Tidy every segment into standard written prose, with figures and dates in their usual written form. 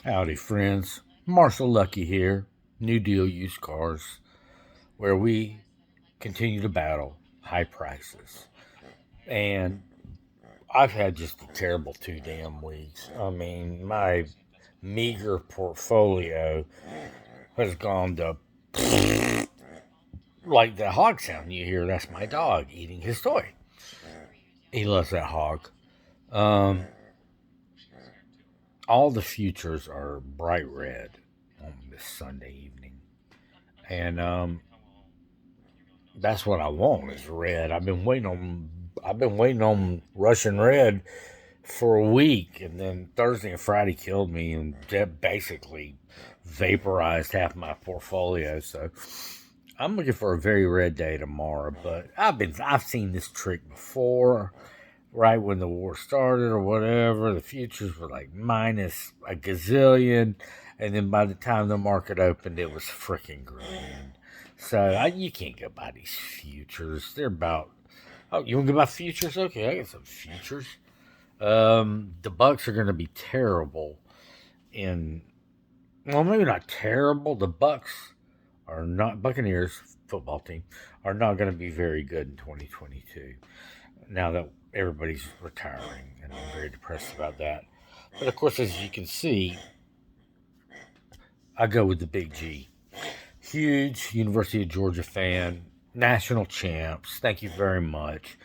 Howdy, friends. Marshall Lucky here, New Deal Used Cars, where we continue to battle high prices. And I've had just a terrible 2 damn weeks. I mean, my meager portfolio has gone to like the hog sound you hear. That's my dog eating his toy. He loves that hog. Um, all the futures are bright red on this Sunday evening. And that's what I want is red. I've been waiting on Russian red for a week, and then Thursday and Friday killed me, and that basically vaporized half my portfolio. So I'm looking for a very red day tomorrow. But I've seen this trick before. Right when the war started or whatever, the futures were like minus a gazillion, and then by the time the market opened, it was freaking green. So you can't go by these futures. They're about. Oh, you want to go by futures? Okay, I got some futures. The Bucks are going to be terrible in. Well, maybe not terrible. The Bucks are not Buccaneers football team are not going to be very good in 2022. Now that everybody's retiring, and I'm very depressed about that. But of course, as you can see, I go with the big G. Huge University of Georgia fan, national champs. Thank you very much.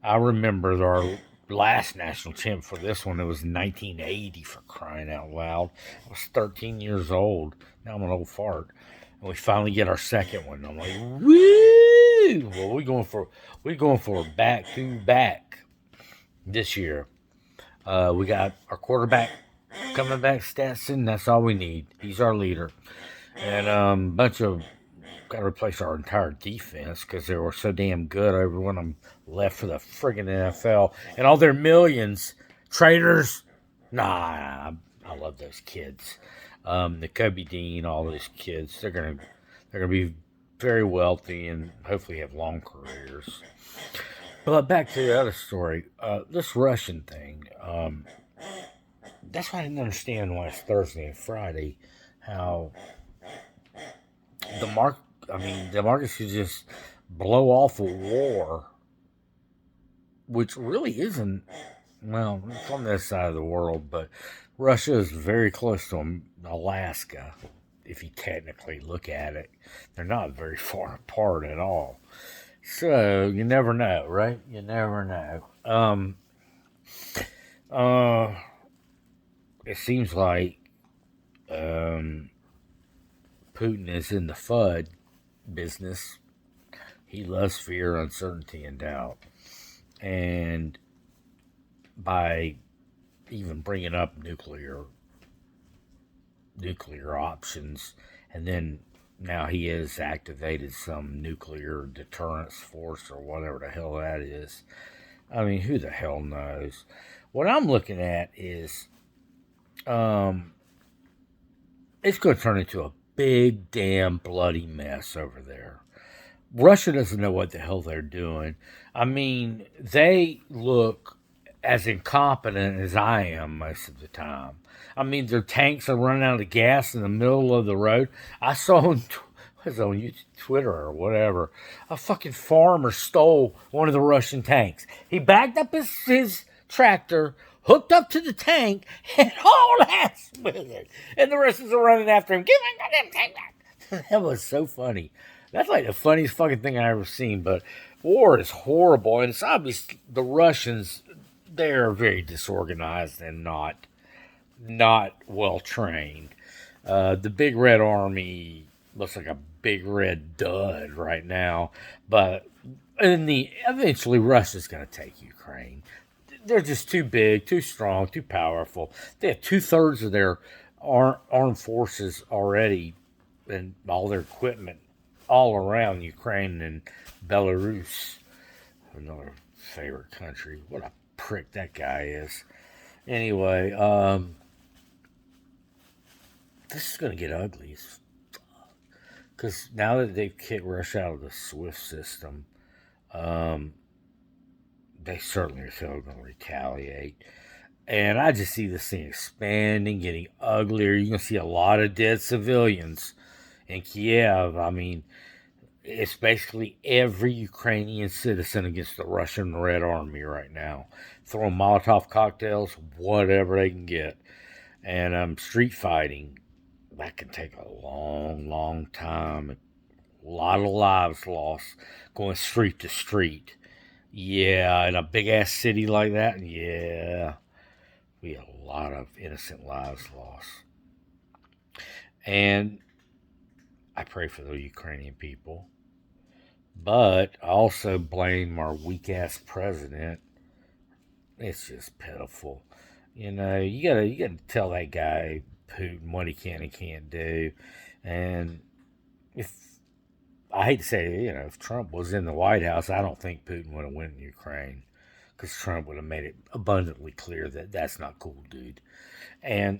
I remember our last national champ for this one. It was 1980, for crying out loud. I was 13 years old. Now I'm an old fart. And we finally get our second one. I'm like, woo! Well, we're going for back to back this year. We got our quarterback coming back, Stetson. That's all we need. He's our leader. And bunch of got to replace our entire defense because they were so damn good. Everyone of them left for the friggin' NFL and all their millions. Traders, nah. I love those kids. The Kobe Dean, all those kids. They're gonna be very wealthy and hopefully have long careers. But back to the other story. This Russian thing. That's why I didn't understand last Thursday and Friday how the mark. I mean, the market should just blow off a war, which really isn't. Well, it's on this side of the world, but Russia is very close to Alaska. If you technically look at it, they're not very far apart at all. So you never know, right? You never know. Uh, it seems like um, Putin is in the FUD business. He loves fear, uncertainty, and doubt. And by even bringing up nuclear options, and then now he has activated some nuclear deterrence force or whatever the hell that is. I mean, who the hell knows? What I'm looking at is um, it's going to turn into a big damn bloody mess over there. Russia doesn't know what the hell they're doing. I mean, they look as incompetent as I am most of the time. I mean, their tanks are running out of gas in the middle of the road. I saw on Twitter or whatever, a fucking farmer stole one of the Russian tanks. He backed up his tractor, hooked up to the tank, and hauled ass with it. And the Russians are running after him. Give me that goddamn tank back. That was so funny. That's like the funniest fucking thing I ever seen. But war is horrible, and it's obvious the Russians, they're very disorganized and not well trained. The Big Red Army looks like a big red dud right now, but eventually Russia's going to take Ukraine. They're just too big, too strong, too powerful. They have 2/3 of their armed forces already and all their equipment all around Ukraine and Belarus, another favorite country. What a prick that guy is. Anyway, this is going to get ugly because now that they've kicked Russia out of the SWIFT system, um, they certainly are still going to retaliate. And I just see this thing expanding, getting uglier. You're going to see a lot of dead civilians in Kiev. I mean, it's basically every Ukrainian citizen against the Russian Red Army right now. Throwing Molotov cocktails, whatever they can get. And street fighting, that can take a long, long time. A lot of lives lost going street to street. Yeah, in a big ass city like that, yeah, we had a lot of innocent lives lost. And I pray for the Ukrainian people. But I also blame our weak ass president. It's just pitiful. You gotta tell that guy Putin what he can and can't do. And if I hate to say it, if Trump was in the White House, I don't think Putin would have went in Ukraine because Trump would have made it abundantly clear that that's not cool, dude. And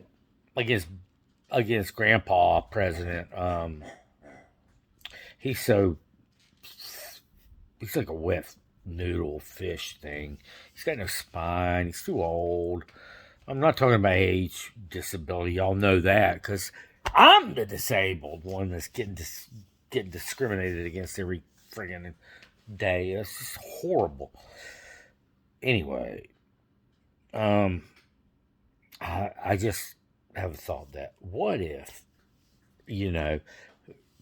against Grandpa President, he's so he's like a wet noodle fish thing. He's got no spine. He's too old. I'm not talking about age disability. Y'all know that because I'm the disabled one that's getting discriminated against every friggin' day. It's just horrible. Anyway, I just have a thought that what if, you know,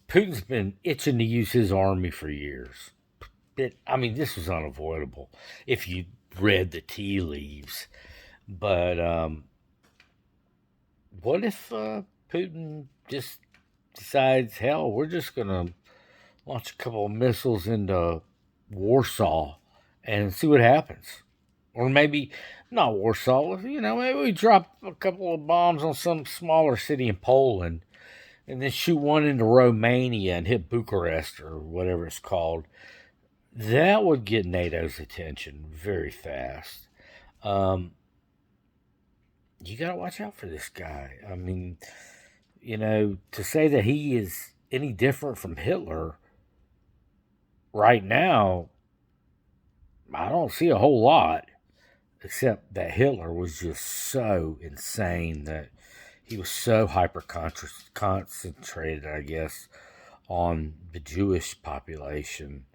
Putin's been itching to use his army for years. This was unavoidable if you read the tea leaves. But what if Putin just decides, hell, we're just going to launch a couple of missiles into Warsaw and see what happens? Or maybe not Warsaw, maybe we drop a couple of bombs on some smaller city in Poland and then shoot one into Romania and hit Bucharest or whatever it's called. That would get NATO's attention very fast. You got to watch out for this guy. To say that he is any different from Hitler right now, I don't see a whole lot, except that Hitler was just so insane that he was so hyper concentrated, I guess, on the Jewish population.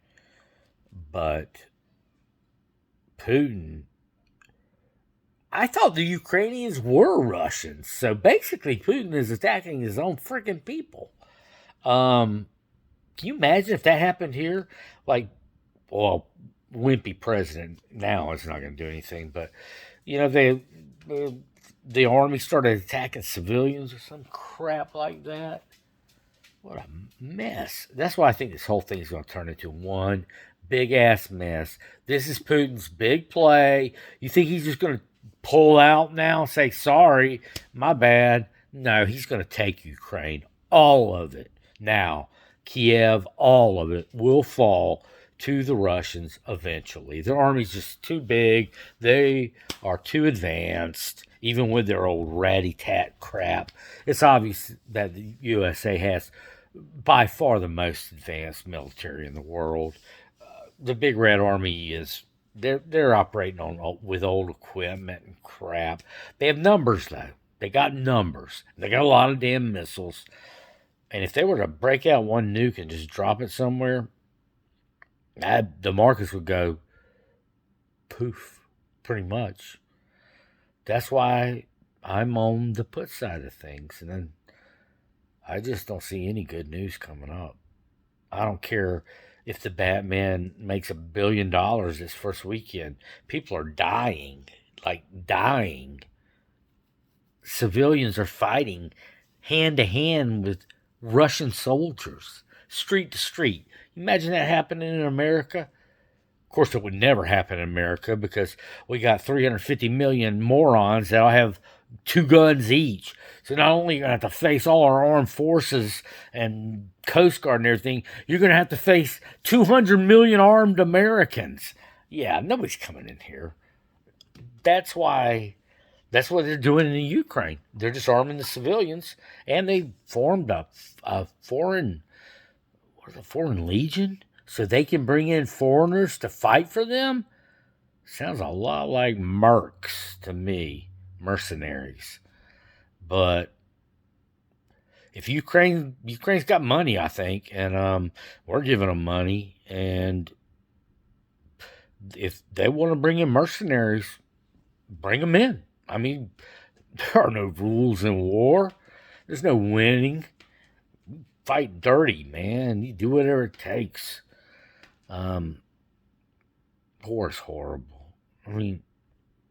But Putin, I thought the Ukrainians were Russians. So basically, Putin is attacking his own freaking people. Can you imagine if that happened here? Wimpy president now is not going to do anything. But, the army started attacking civilians or some crap like that. What a mess. That's why I think this whole thing is going to turn into one big ass mess. This is Putin's big play. You think he's just going to pull out now and say, sorry, my bad? No, he's going to take Ukraine. All of it. Now, Kiev, all of it will fall to the Russians eventually. Their army's just too big. They are too advanced, even with their old ratty-tat crap. It's obvious that the USA has by far the most advanced military in the world. The Big Red Army is they're operating with old equipment and crap. They have numbers though. They got numbers. They got a lot of damn missiles. And if they were to break out one nuke and just drop it somewhere, the markets would go poof, pretty much. That's why I'm on the put side of things. And then I just don't see any good news coming up. I don't care if the Batman makes $1 billion this first weekend. People are dying, like dying. Civilians are fighting hand to hand with Russian soldiers, street to street. Imagine that happening in America. Of course, it would never happen in America because we got 350 million morons that'll have 2 guns each. So not only are you going to have to face all our armed forces and Coast Guard and everything, you're going to have to face 200 million armed Americans. Yeah, nobody's coming in here. That's what they're doing in the Ukraine. They're just arming the civilians, and they formed a foreign legion so they can bring in foreigners to fight for them. Sounds a lot like Mercs to me. mercenaries. But if Ukraine's got money, I think, and we're giving them money, and if they want to bring in mercenaries, bring them in. I mean, there are no rules in war. There's no winning. Fight dirty, man. You do whatever it takes. War is horrible. I mean,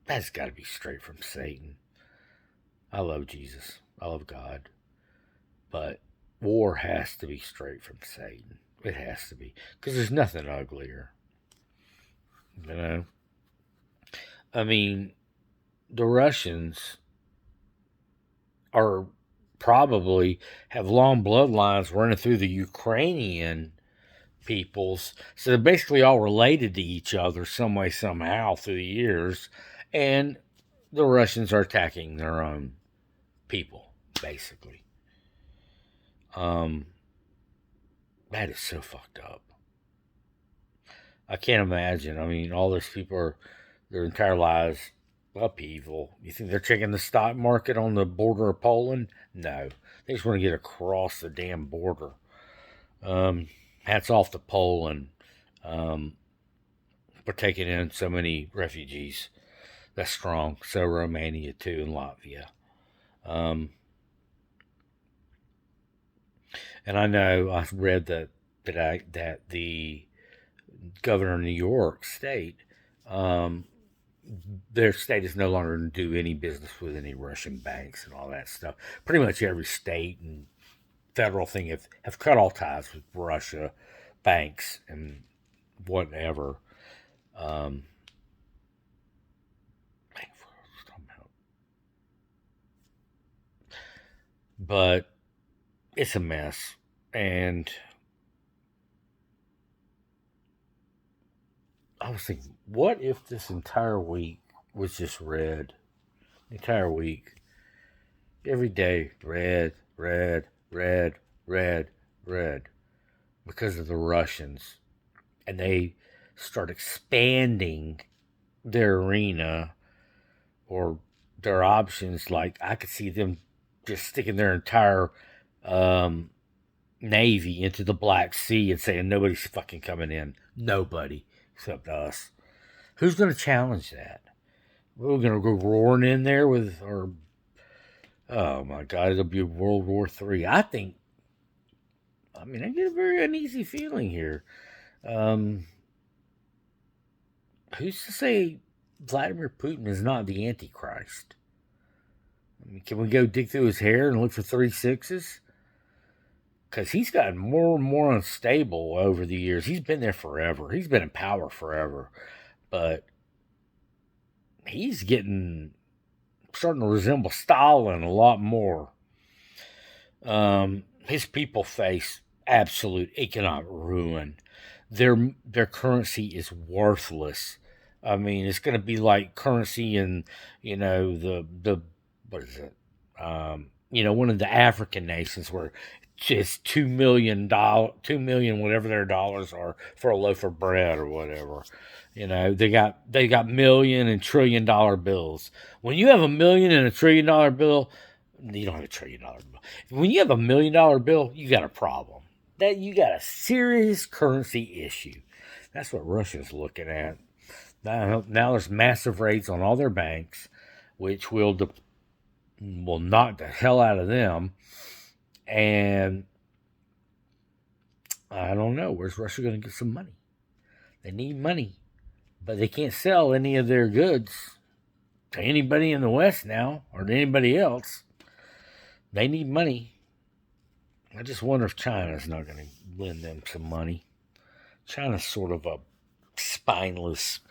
that's got to be straight from Satan. I love Jesus. I love God. But war has to be straight from Satan. It has to be. Because there's nothing uglier. You know? I mean, the Russians are probably have long bloodlines running through the Ukrainian peoples. So they're basically all related to each other some way, somehow through the years. And the Russians are attacking their own people, basically. That is so fucked up. I can't imagine. I mean, all those people are their entire lives upheaval. You think they're checking the stock market on the border of Poland? No. They just want to get across the damn border. Hats off to Poland for taking in so many refugees. That's strong. So Romania too, and Latvia. And I know I read that the governor of New York State, their state is no longer going to do any business with any Russian banks and all that stuff. Pretty much every state and federal thing have cut all ties with Russia banks and whatever. But it's a mess. And I was thinking, what if this entire week was just red? The entire week. Every day, red, red, red, red, red. Because of the Russians. And they start expanding their arena or their options. Like, I could see them just sticking their entire Navy into the Black Sea and saying nobody's fucking coming in. Nobody except us. Who's going to challenge that? We're going to go roaring in there with our... Oh my God, it'll be World War III. I get a very uneasy feeling here. Who's to say Vladimir Putin is not the Antichrist? I mean, can we go dig through his hair and look for 36s? Because he's gotten more and more unstable over the years. He's been there forever. He's been in power forever. But he's starting to resemble Stalin a lot more. His people face absolute economic ruin. Their currency is worthless. I mean, it's going to be like currency in, the what is it? One of the African nations where just $2 million, whatever their dollars are for a loaf of bread or whatever. They got million and $1 trillion bills. When you have $1 million and $1 trillion bill, you don't have $1 trillion bill. When you have $1 million bill, you got a problem. That you got a serious currency issue. That's what Russia's looking at. Now there's massive raids on all their banks, which will knock the hell out of them. And I don't know. Where's Russia going to get some money? They need money. But they can't sell any of their goods to anybody in the West now or to anybody else. They need money. I just wonder if China's not going to lend them some money. China's sort of a spineless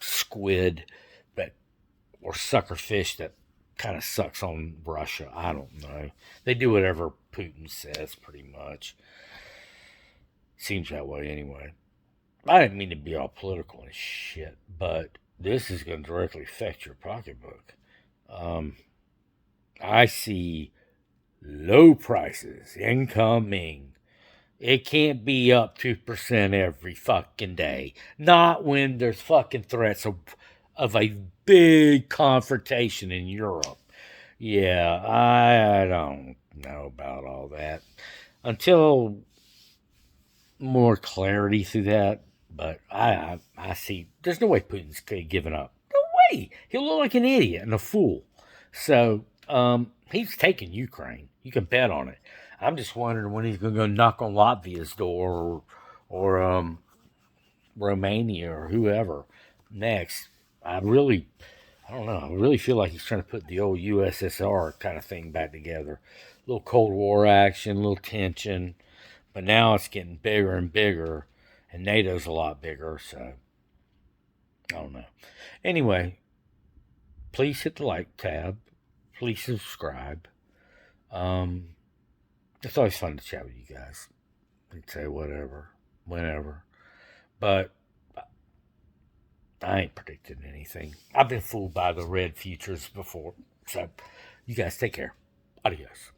squid or sucker fish that kind of sucks on Russia. I don't know. They do whatever Putin says, pretty much. Seems that way anyway. I didn't mean to be all political and shit, but this is going to directly affect your pocketbook. I see low prices incoming. It can't be up 2% every fucking day. Not when there's fucking threats of a big confrontation in Europe. Yeah, I don't know about all that until more clarity through that. But I see there's no way Putin's giving up. No way. He'll look like an idiot and a fool. So he's taking Ukraine. You can bet on it. I'm just wondering when he's going to go knock on Latvia's door or Romania or whoever next. I don't know. I really feel like he's trying to put the old USSR kind of thing back together. A little Cold War action, a little tension, but now it's getting bigger and bigger, and NATO's a lot bigger. So I don't know. Anyway, please hit the like tab. Please subscribe. It's always fun to chat with you guys and say whatever, whenever. But I ain't predicting anything. I've been fooled by the red futures before. So, you guys take care. Adios.